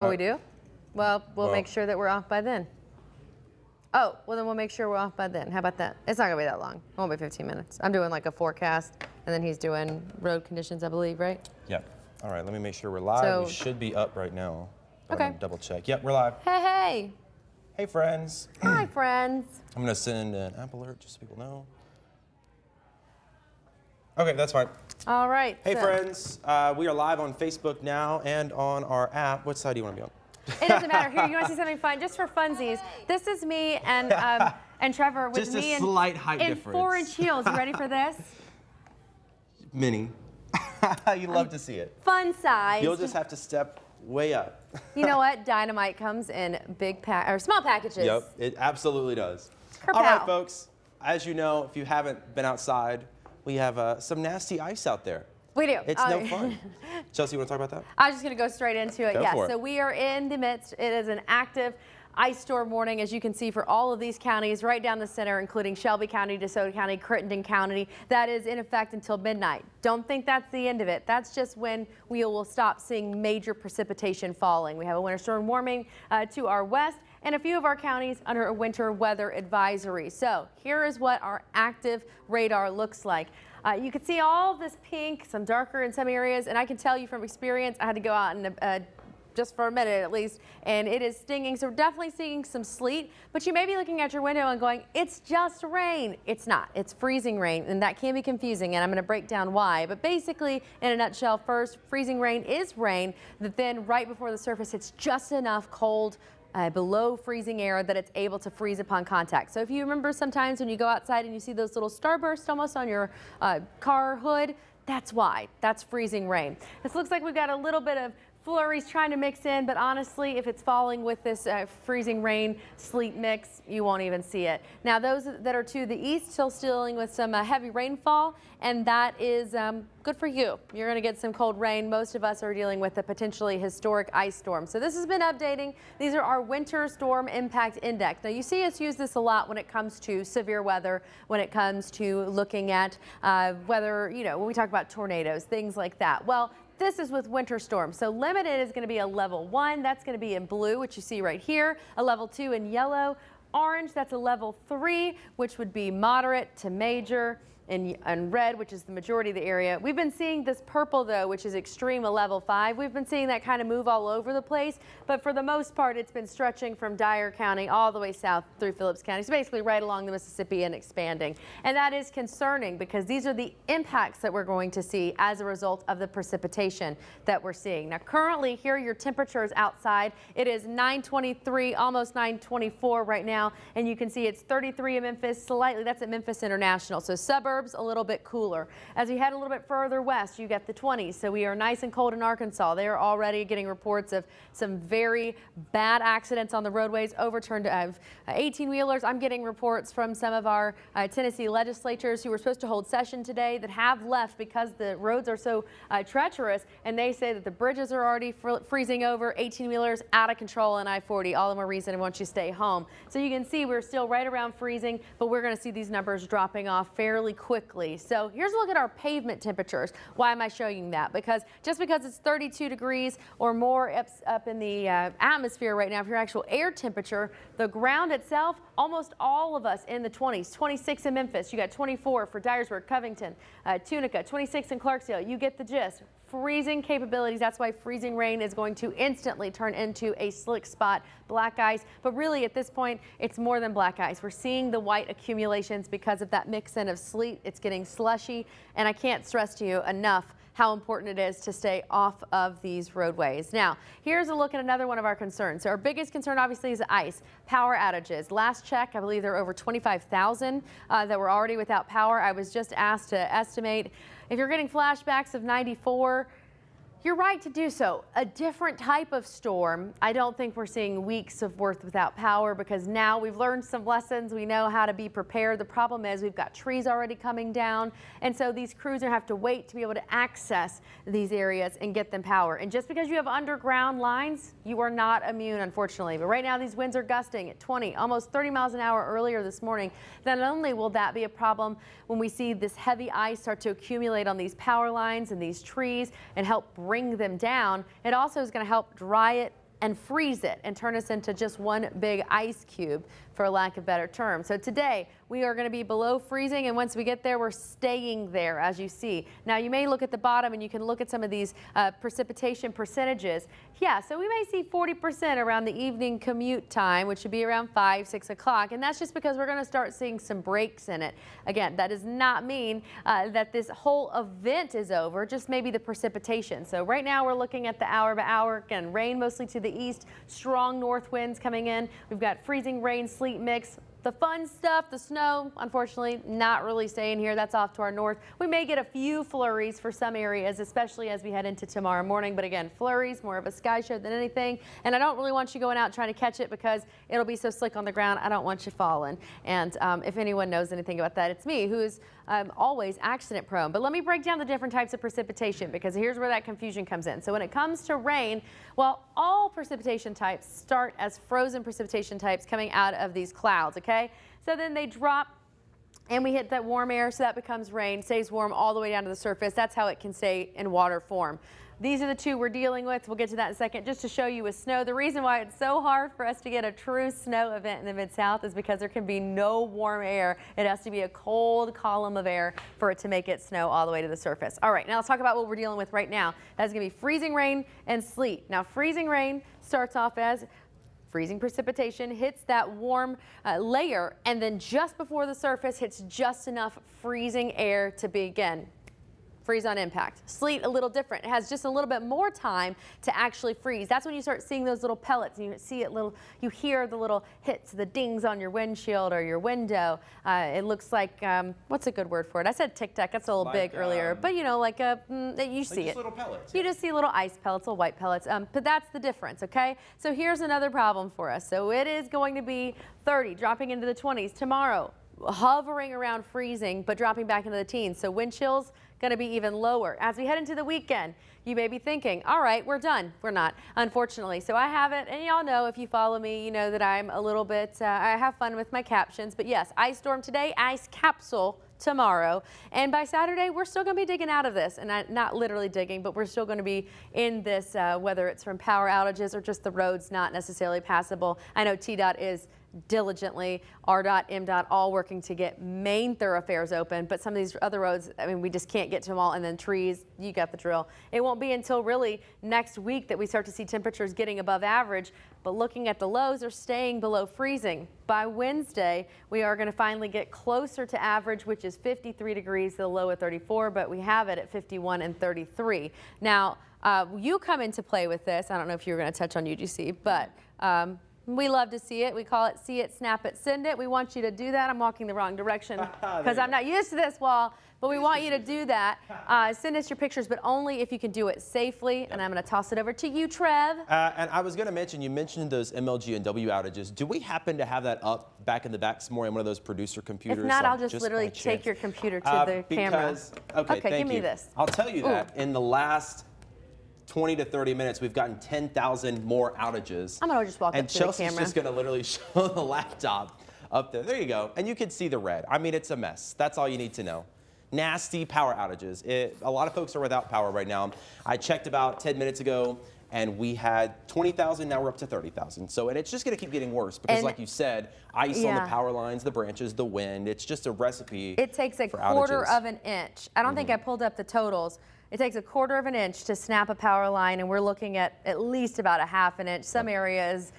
Oh, we do? Well, we'll make sure that we're off by then. Oh, well then we'll make sure we're off by then. How about that? It's not gonna be that long. It won't be 15 minutes. I'm doing like a forecast, and then he's doing road conditions, I believe, right? Yep. All right, let me make sure we're live. So, we should be up right now. Okay. Double check. Yep, we're live. Hey, hey. Hey, friends. Hi, friends. I'm gonna send an app alert just so people know. Okay, that's fine. All right. Hey, friends. We are live on Facebook now and on our app. What side do you want to be on? It doesn't matter. Here, you want to see something fun? Just for funsies, this is me and Trevor with just me a slight height in difference. 4-inch heels. You ready for this? Mini. You love to see it. Fun size. You'll just have to step way up. You know what? Dynamite comes in big or small packages. Yep, it absolutely does. Her All right, pal. folks. As you know, if you haven't been outside, we have some nasty ice out there. We do. It's no fun. Chelsea, you want to talk about that? I was just going to go straight into it. Go for it. So we are in the midst. It is an active ice storm warning, as you can see, for all of these counties right down the center, including Shelby County, DeSoto County, Crittenden County. That is in effect until midnight. Don't think that's the end of it. That's just when we will stop seeing major precipitation falling. We have a winter storm warning to our west, and a few of our counties under a winter weather advisory. So here is what our active radar looks like. You can see all of this pink, some darker in some areas, and I can tell you from experience, I had to go out and just for a minute at least, and it is stinging. So we're definitely seeing some sleet, but you may be looking at your window and going, it's just rain. It's not, it's freezing rain, and that can be confusing, and I'm gonna break down why. But basically, in a nutshell, first, freezing rain is rain that then right before the surface, it's just enough cold below freezing air that it's able to freeze upon contact. So if you remember sometimes when you go outside and you see those little starbursts almost on your car hood, that's why. That's freezing rain. This looks like we've got a little bit of flurries trying to mix in, but honestly, if it's falling with this freezing rain sleet mix, you won't even see it. Now, those that are to the east still dealing with some heavy rainfall, and that is good for you. You're going to get some cold rain. Most of us are dealing with a potentially historic ice storm. So this has been updating. These are our winter storm impact index. Now, you see us use this a lot when it comes to severe weather, when it comes to looking at weather, you know, when we talk about tornadoes, things like that. Well, this is with winter storms. So limited is going to be a level 1. That's going to be in blue, which you see right here. A level 2 in yellow. Orange, that's a level 3, which would be moderate to major. And red, which is the majority of the area. We've been seeing this purple, though, which is extreme, a level 5. We've been seeing that kind of move all over the place, but for the most part, it's been stretching from Dyer County all the way south through Phillips County, so basically right along the Mississippi and expanding. And that is concerning because these are the impacts that we're going to see as a result of the precipitation that we're seeing. Now, currently, here are your temperatures outside. It is 923, almost 924 right now, and you can see it's 33 in Memphis, slightly, that's at Memphis International, so suburbs a little bit cooler. As we head a little bit further west, you get the 20s. So we are nice and cold in Arkansas. They are already getting reports of some very bad accidents on the roadways, overturned 18-wheelers. I'm getting reports from some of our Tennessee legislatures who were supposed to hold session today that have left because the roads are so treacherous, and they say that the bridges are already freezing over, 18-wheelers out of control on I-40. All the more reason I want you to stay home. So you can see we're still right around freezing, but we're going to see these numbers dropping off fairly quickly. So here's a look at our pavement temperatures. Why am I showing that? Because just because it's 32 degrees or more up in the atmosphere right now, for your actual air temperature, the ground itself, almost all of us in the 20s. 26 in Memphis, you got 24 for Dyersburg, Covington, Tunica, 26 in Clarksdale. You get the gist. Freezing capabilities. That's why freezing rain is going to instantly turn into a slick spot, black ice. But really at this point, it's more than black ice. We're seeing the white accumulations because of that mix in of sleet. It's getting slushy, and I can't stress to you enough how important it is to stay off of these roadways. Now, here's a look at another one of our concerns. So our biggest concern obviously is ice, power outages. Last check, I believe there are over 25,000 that were already without power. I was just asked to estimate if you're getting flashbacks of 94, you're right to do so. A different type of storm. I don't think we're seeing weeks of worth without power because now we've learned some lessons. We know how to be prepared. The problem is we've got trees already coming down, and so these crews are going to have to wait to be able to access these areas and get them power. And just because you have underground lines, you are not immune, unfortunately. But right now these winds are gusting at 20, almost 30 miles an hour earlier this morning. Not only will that be a problem when we see this heavy ice start to accumulate on these power lines and these trees and help bring them down, it also is going to help dry it and freeze it and turn us into just one big ice cube, for lack of better term. So today we are going to be below freezing, and once we get there, we're staying there, as you see. Now you may look at the bottom and you can look at some of these precipitation percentages. Yeah, so we may see 40% around the evening commute time, which should be around 5, 6 o'clock, and that's just because we're going to start seeing some breaks in it. Again, that does not mean that this whole event is over, just maybe the precipitation. So right now we're looking at the hour by hour. Again, rain mostly to the east, strong north winds coming in. We've got freezing rain, sleet mix. The fun stuff, the snow, unfortunately, not really staying here. That's off to our north. We may get a few flurries for some areas, especially as we head into tomorrow morning. But again, flurries, more of a sky show than anything. And I don't really want you going out trying to catch it because it'll be so slick on the ground. I don't want you falling. And if anyone knows anything about that, it's me, who's always accident prone. But let me break down the different types of precipitation, because here's where that confusion comes in. So when it comes to rain, well, all precipitation types start as frozen precipitation types coming out of these clouds, okay? So then they drop and we hit that warm air, so that becomes rain, stays warm all the way down to the surface. That's how it can stay in water form. These are the two we're dealing with. We'll get to that in a second. Just to show you with snow, the reason why it's so hard for us to get a true snow event in the Mid-South is because there can be no warm air. It has to be a cold column of air for it to make it snow all the way to the surface. All right, now let's talk about what we're dealing with right now. That's going to be freezing rain and sleet. Now, freezing rain starts off as freezing precipitation, hits that warm layer, and then just before the surface hits just enough freezing air to begin. Freeze on impact. Sleet, a little different. It has just a little bit more time to actually freeze. That's when you start seeing those little pellets, and you see it you hear the little hits, the dings on your windshield or your window. It looks like, what's a good word for it? I said tic-tac, that's a little big earlier, but you know, like you see it. Little pellets. You just see little ice pellets, little white pellets, but that's the difference, okay? So here's another problem for us. So it is going to be 30, dropping into the 20s tomorrow, hovering around freezing, but dropping back into the teens. So wind chills going to be even lower. As we head into the weekend, you may be thinking, all right, we're done. We're not, unfortunately. So I have it, and y'all know, if you follow me, you know that I'm a little bit, I have fun with my captions. But yes, ice storm today, ice capsule tomorrow. And by Saturday, we're still going to be digging out of this. And not literally digging, but we're still going to be in this, whether it's from power outages or just the roads not necessarily passable. I know TDOT is diligently, RDOT, MDOT, all working to get main thoroughfares open, but some of these other roads, I mean, we just can't get to them all, and then trees, you got the drill. It won't be until really next week that we start to see temperatures getting above average, but looking at the lows, are staying below freezing. By Wednesday, we are going to finally get closer to average, which is 53 degrees, the low of 34, but we have it at 51 and 33. Now, you come into play with this. I don't know if you were going to touch on UGC, but we love to see it. We call it see it, snap it, send it. We want you to do that. I'm walking the wrong direction because I'm not used to this wall, but we want you to do that. Send us your pictures, but only if you can do it safely. Yep. And I'm going to toss it over to you, Trev. And I was going to mention, you mentioned those MLG and W outages. Do we happen to have that up back in the back somewhere in one of those producer computers? If not, I'll just literally take your computer to the camera. Okay, thank give me you. this. I'll tell you that in the last 20 to 30 minutes, we've gotten 10,000 more outages. I'm going to just walk up to the camera. And Chelsea's just going to literally show the laptop up there. There you go. And you can see the red. I mean, it's a mess. That's all you need to know. Nasty power outages. A lot of folks are without power right now. I checked about 10 minutes ago, and we had 20,000. Now we're up to 30,000. So, and it's just going to keep getting worse because, like you said, ice on the power lines, the branches, the wind. It's just a recipe. It takes a quarter of an inch. I don't think I pulled up the totals. It takes a quarter of an inch to snap a power line, and we're looking at least about a ½ an inch. Some areas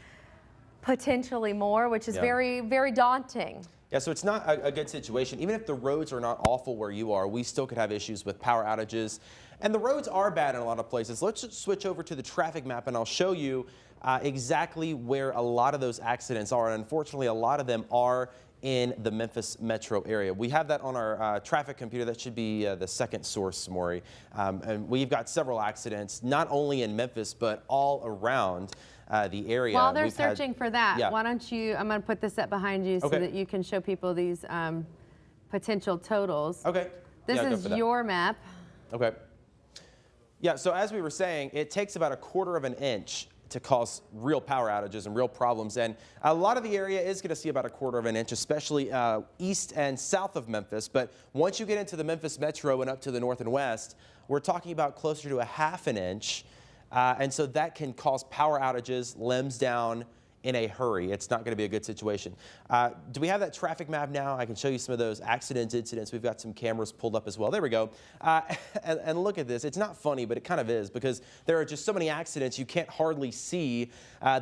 potentially more, which is very, very daunting. Yeah, so it's not a good situation. Even if the roads are not awful where you are, we still could have issues with power outages. And the roads are bad in a lot of places. Let's just switch over to the traffic map, and I'll show you exactly where a lot of those accidents are. And unfortunately, a lot of them are in the Memphis metro area. We have that on our traffic computer. That should be the second source, Maury. And we've got several accidents, not only in Memphis, but all around the area. While they're searching for that, why don't you, I'm going to put this up behind you so that you can show people these potential totals. Okay. This is your map. Okay. Yeah, so as we were saying, it takes about a quarter of an inch to cause real power outages and real problems. And a lot of the area is going to see about a quarter of an inch, especially east and south of Memphis. But once you get into the Memphis metro and up to the north and west, we're talking about closer to a ½ an inch. And so that can cause power outages, limbs down in a hurry. It's not going to be a good situation. Do we have that traffic map now? I can show you some of those incidents. We've got some cameras pulled up as well. There we go. And look at this. It's not funny, but it kind of is, because there are just so many accidents you can't hardly see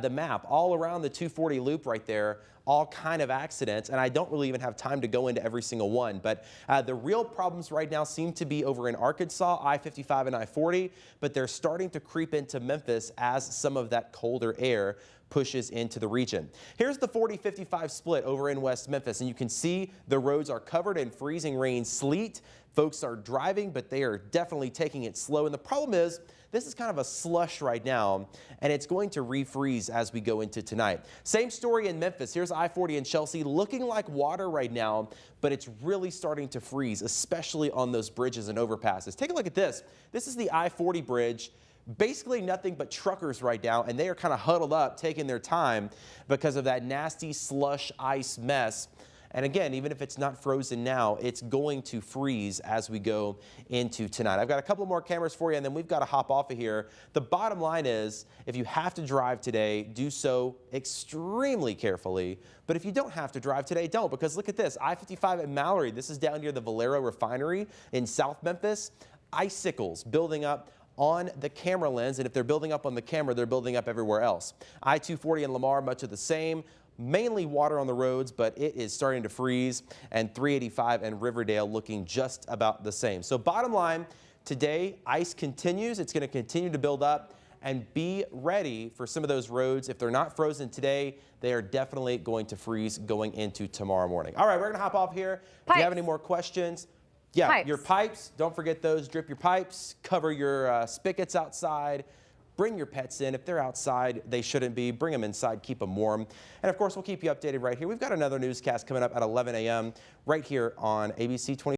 the map. All around the 240 loop right there, all kind of accidents, and I don't really even have time to go into every single one. But the real problems right now seem to be over in Arkansas, I-55 and I-40, but they're starting to creep into Memphis as some of that colder air pushes into the region. Here's the 40-55 split over in West Memphis, and you can see the roads are covered in freezing rain, sleet. Folks are driving, but they are definitely taking it slow. And the problem is, this is kind of a slush right now, and it's going to refreeze as we go into tonight. Same story in Memphis. Here's I-40 in Chelsea, looking like water right now, but it's really starting to freeze, especially on those bridges and overpasses. Take a look at this. This is the I-40 bridge. Basically nothing but truckers right now, and they are kind of huddled up, taking their time because of that nasty slush ice mess. And again, even if it's not frozen now, it's going to freeze as we go into tonight. I've got a couple more cameras for you, and then we've got to hop off of here. The bottom line is, if you have to drive today, do so extremely carefully. But if you don't have to drive today, don't, because look at this. I-55 at Mallory. This is down near the Valero refinery in South Memphis. Icicles building up on the camera lens, and if they're building up on the camera, they're building up everywhere else. I-240 in Lamar, much of the same. Mainly water on the roads, but it is starting to freeze, and 385 and Riverdale looking just about the same. So bottom line, today ice continues. It's going to continue to build up, and be ready for some of those roads. If they're not frozen today, they are definitely going to freeze going into tomorrow morning. All right, we're going to hop off here. If you have any more questions, your pipes, don't forget those. Drip your pipes, cover your spigots outside. Bring your pets in. If they're outside, they shouldn't be. Bring them inside, keep them warm. And of course, we'll keep you updated right here. We've got another newscast coming up at 11 a.m. right here on ABC24.